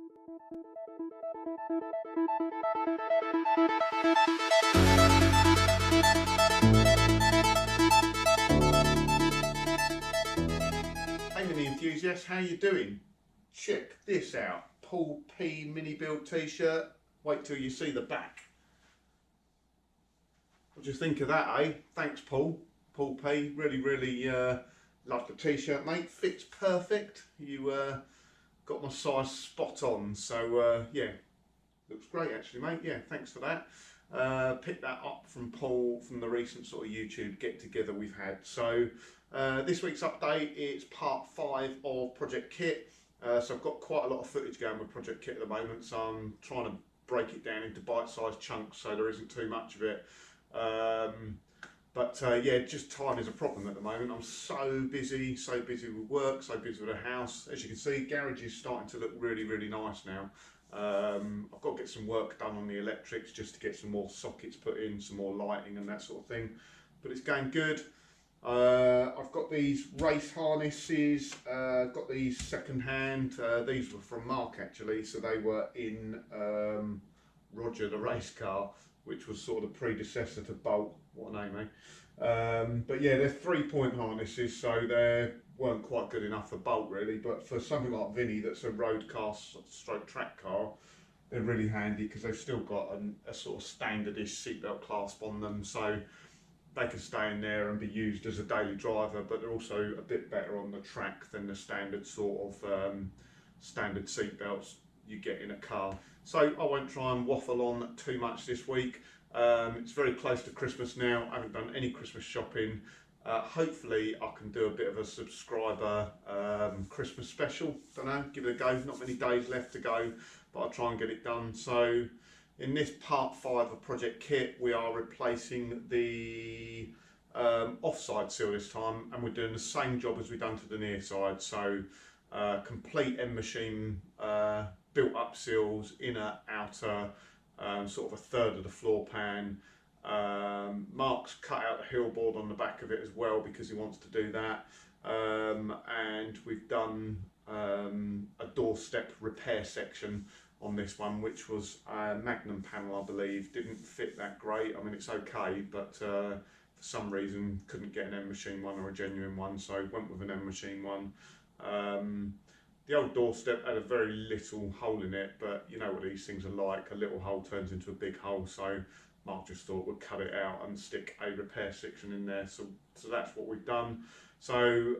Hey mini enthusiasts, how you doing? Check this out, Paul P mini build t-shirt. Wait till you see the back. What do you think of that, eh? Thanks Paul. Paul P, really love the t-shirt, mate. Fits perfect. You got my size spot on, so yeah, looks great actually, mate. Yeah, thanks for that. Picked that up from Paul from the recent sort of YouTube get together we've had. So this week's update, it's part 5 of Project KITT. So I've got quite a lot of footage going with Project KITT at the moment, so I'm trying to break it down into bite-sized chunks so there isn't too much of it. Yeah, just time is a problem at the moment. I'm so busy with work, so busy with the house. As you can see, garage is starting to look really nice now. I've got to get some work done on the electrics just to get some more sockets put in, some more lighting and that sort of thing, but it's going good. I've got these race harnesses, got these second hand. These were from Mark actually, so they were in Roger the race car, which was sort of the predecessor to Bolt. What a name, eh? But yeah, they're 3-point harnesses, so they weren't quite good enough for Bolt really, but for something like Vinny that's a road car stroke track car, they're really handy because they've still got a sort of standardish seatbelt clasp on them, so they can stay in there and be used as a daily driver, but they're also a bit better on the track than the standard sort of standard seatbelts you get in a car. So I won't try and waffle on too much this week. It's very close to Christmas now. I haven't done any Christmas shopping. Hopefully I can do a bit of a subscriber Christmas special. Don't know, give it a go. Not many days left to go, but I'll try and get it done. So in this part 5 of Project KITT, we are replacing the offside sill this time, and we're doing the same job as we've done to the near side. So complete end machine, built up sills, inner, outer, sort of a third of the floor pan. Mark's cut out the hill board on the back of it as well because he wants to do that. And we've done a doorstep repair section on this one, which was a Magnum panel, I believe. Didn't fit that great. I mean, it's okay, but for some reason couldn't get an end machine one or a genuine one, so went with an end machine one. The old doorstep had a very little hole in it, but you know what these things are like. A little hole turns into a big hole, so Mark just thought we'd cut it out and stick a repair section in there. So that's what we've done. So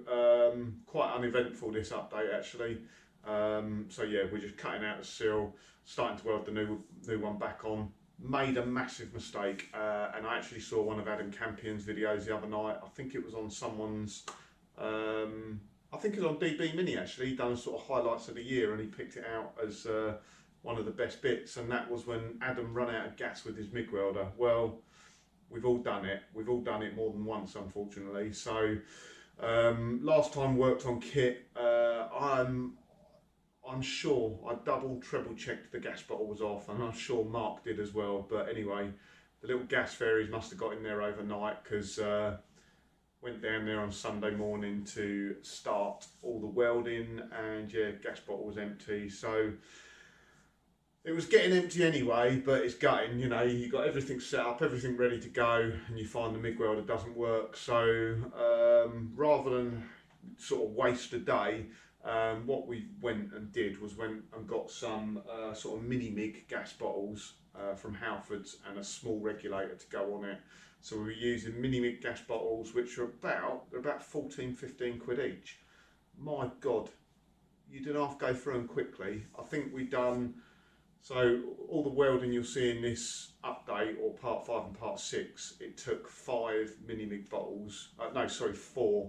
quite uneventful this update actually. So yeah, we're just cutting out the sill, starting to weld the new one back on. Made a massive mistake, and I actually saw one of Adam Campion's videos the other night. I think it was on someone's, I think it was on DB Mini actually. He done sort of highlights of the year and he picked it out as one of the best bits, and that was when Adam ran out of gas with his MIG welder. Well, we've all done it. We've all done it more than once, unfortunately. So last time worked on KITT, I'm sure I treble checked the gas bottle was off, and I'm sure Mark did as well. But anyway, the little gas fairies must have got in there overnight, because went down there on Sunday morning to start all the welding, and yeah, gas bottle was empty. So it was getting empty anyway, but it's gutting, you know. You got everything set up, everything ready to go, and you find the MIG welder doesn't work. So rather than sort of waste a day, what we went and did was went and got some sort of mini MIG gas bottles from Halfords and a small regulator to go on it. So we were using mini MIG gas bottles, which are about 14, 15 quid each. My God, you didn't have to go through them quickly. I think we done, so all the welding you'll see in this update, or part 5 and part 6, it took 5 mini MIG bottles, no sorry, 4.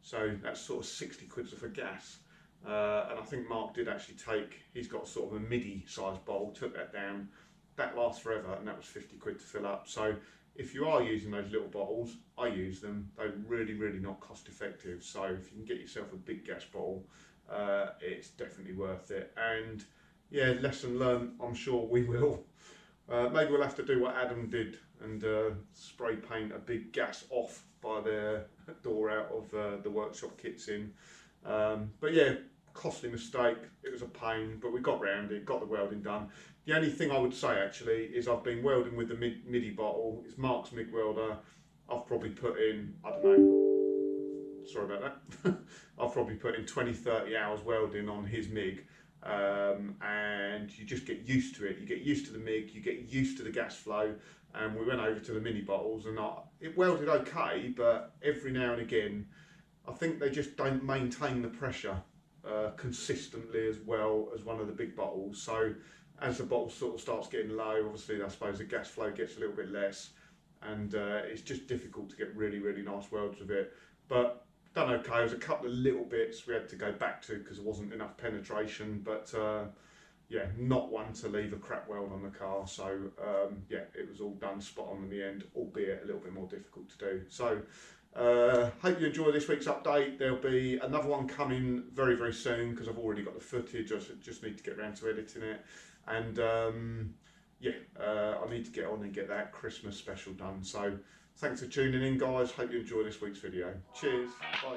So that's sort of 60 quid for gas. And I think Mark did actually take, he's got sort of a midi sized bowl, took that down. That lasts forever, and that was 50 quid to fill up. So if you are using those little bottles, I use them. They're really not cost effective. So if you can get yourself a big gas bottle, it's definitely worth it. And yeah, lesson learned, I'm sure we will. Maybe we'll have to do what Adam did and spray paint a big gas off by the door out of the workshop KITT's in. But yeah, costly mistake. It was a pain, but we got round it, got the welding done. The only thing I would say actually is I've been welding with the MIDI bottle. It's Mark's MIG welder. I've probably put in, I don't know, sorry about that. I've probably put in 20-30 hours welding on his MIG. And you just get used to it. You get used to the MIG, you get used to the gas flow. And we went over to the mini bottles, and it welded okay, but every now and again, I think they just don't maintain the pressure consistently as well as one of the big bottles. So as the bottle sort of starts getting low, obviously I suppose the gas flow gets a little bit less, and it's just difficult to get really, really nice welds with it. But done okay. There was a couple of little bits we had to go back to because there wasn't enough penetration, but yeah, not one to leave a crap weld on the car. So yeah, it was all done spot on in the end, albeit a little bit more difficult to do. So hope you enjoy this week's update. There'll be another one coming very, very soon because I've already got the footage. I just need to get around to editing it. And yeah, I need to get on and get that Christmas special done. So thanks for tuning in, guys. Hope you enjoy this week's video. Cheers. Bye.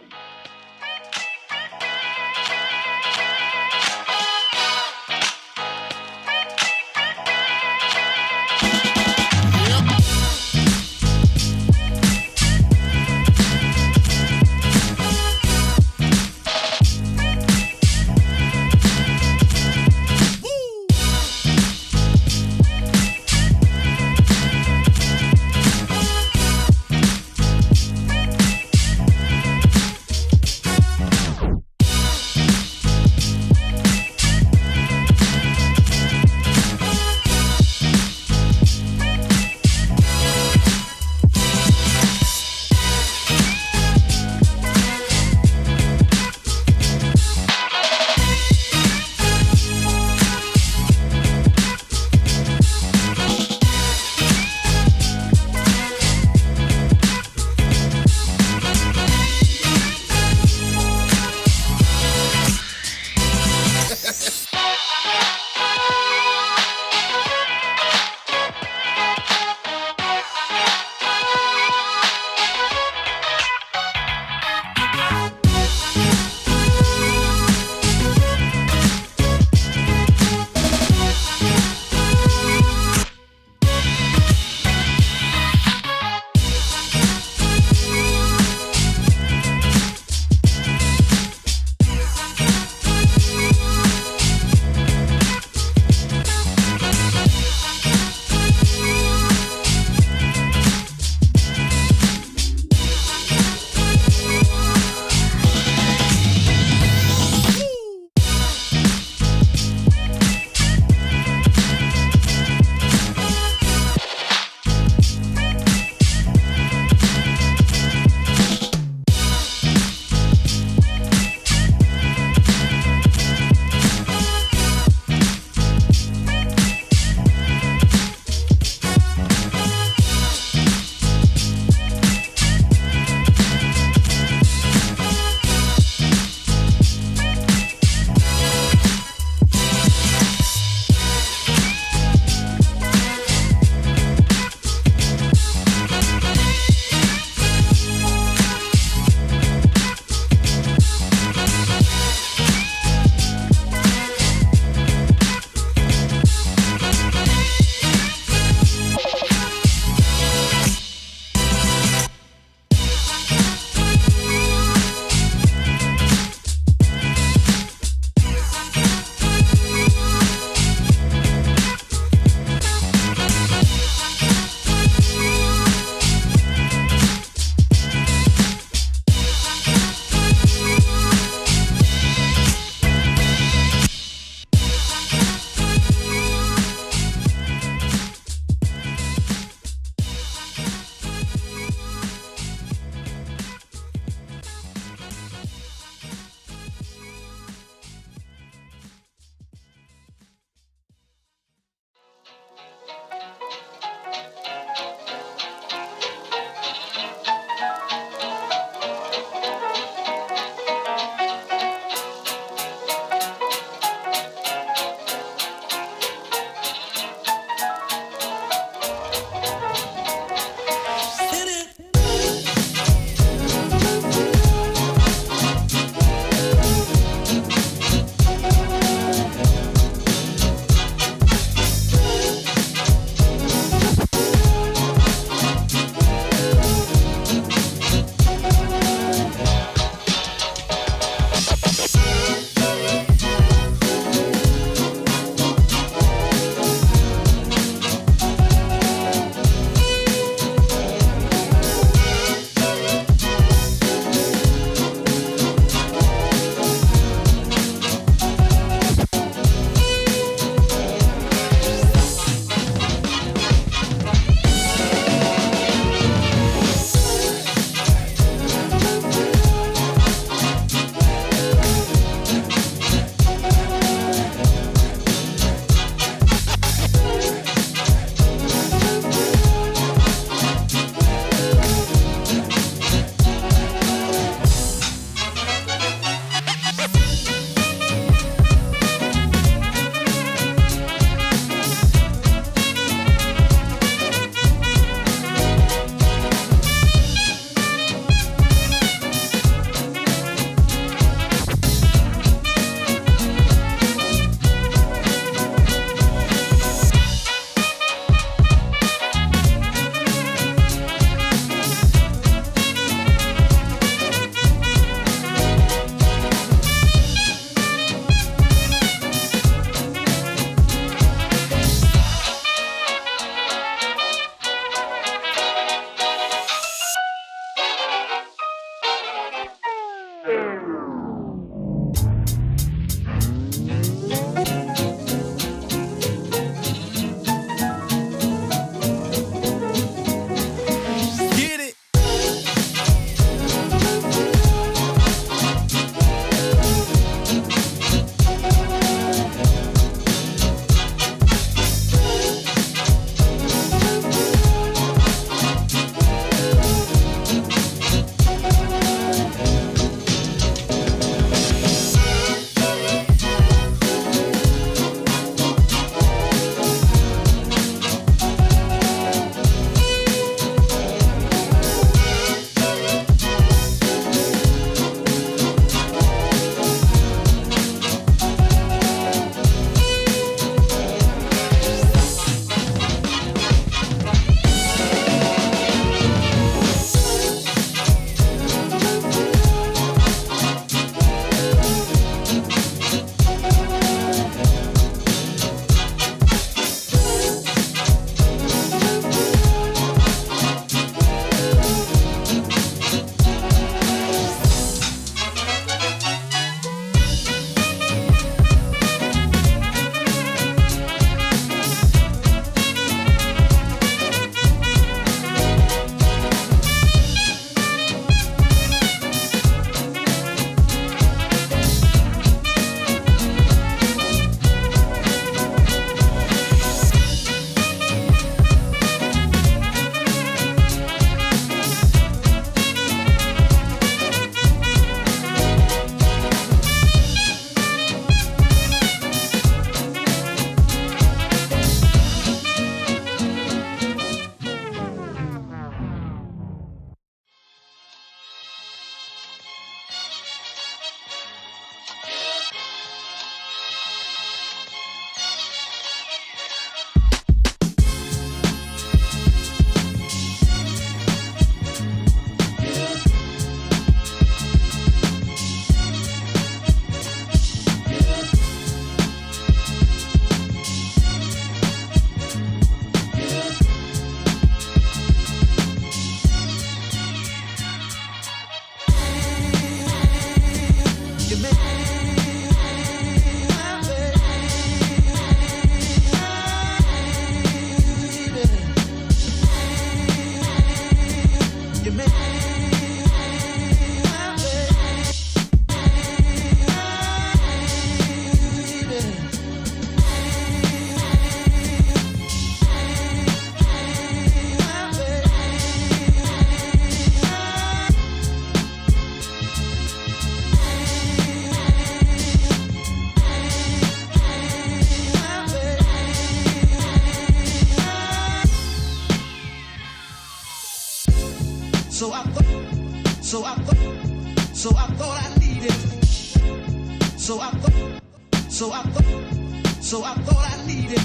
I thought I needed.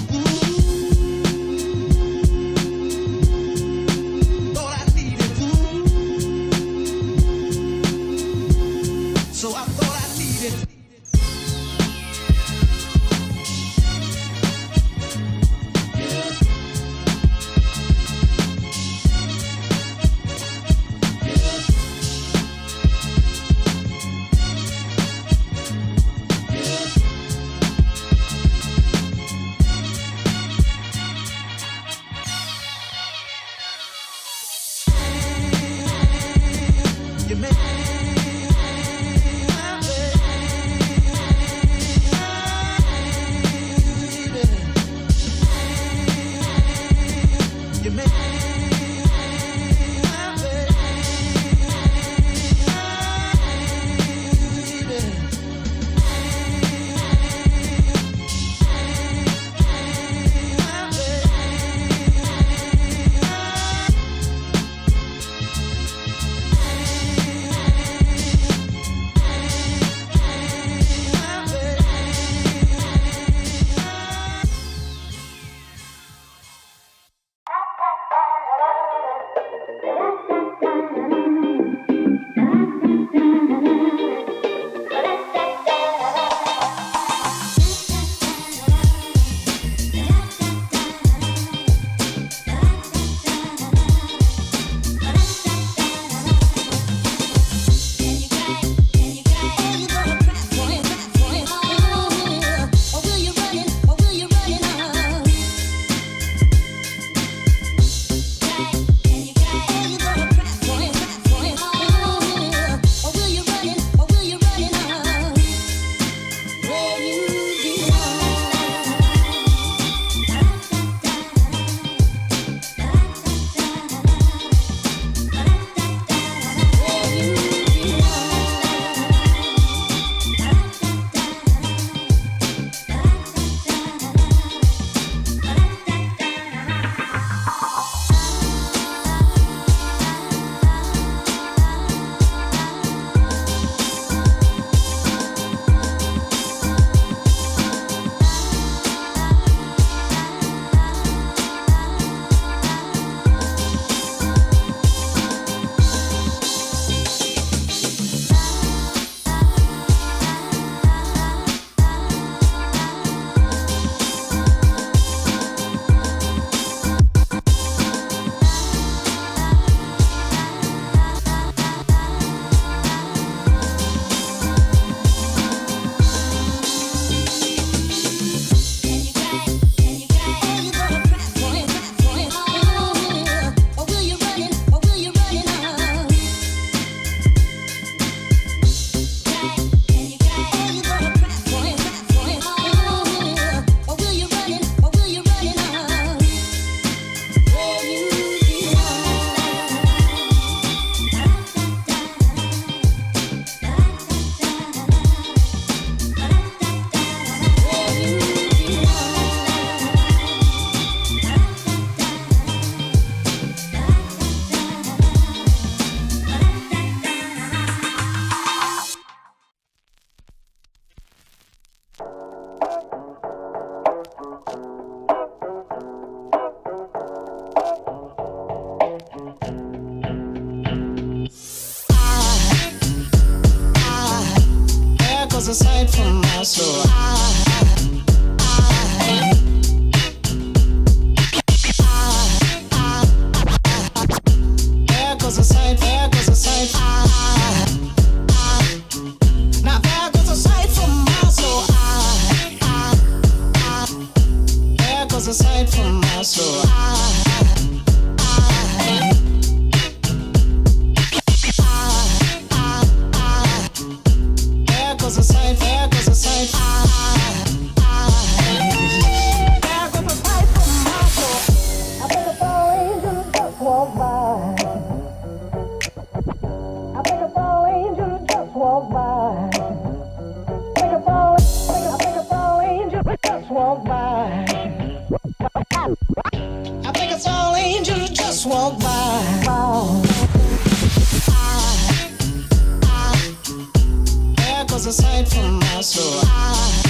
Thought I needed. So I thought I needed. was a sight for my soul. There goes a sight, there goes a sight. Now there goes a sight for my soul. There goes a sight for my soul. There goes a sight, there goes a sight. There goes a sight for my soul. I think a fall angel just walked by. I think a fall angel just walked by. I think a fall angel just walked by. I think a fall angel just walked by. There goes a sight for my So I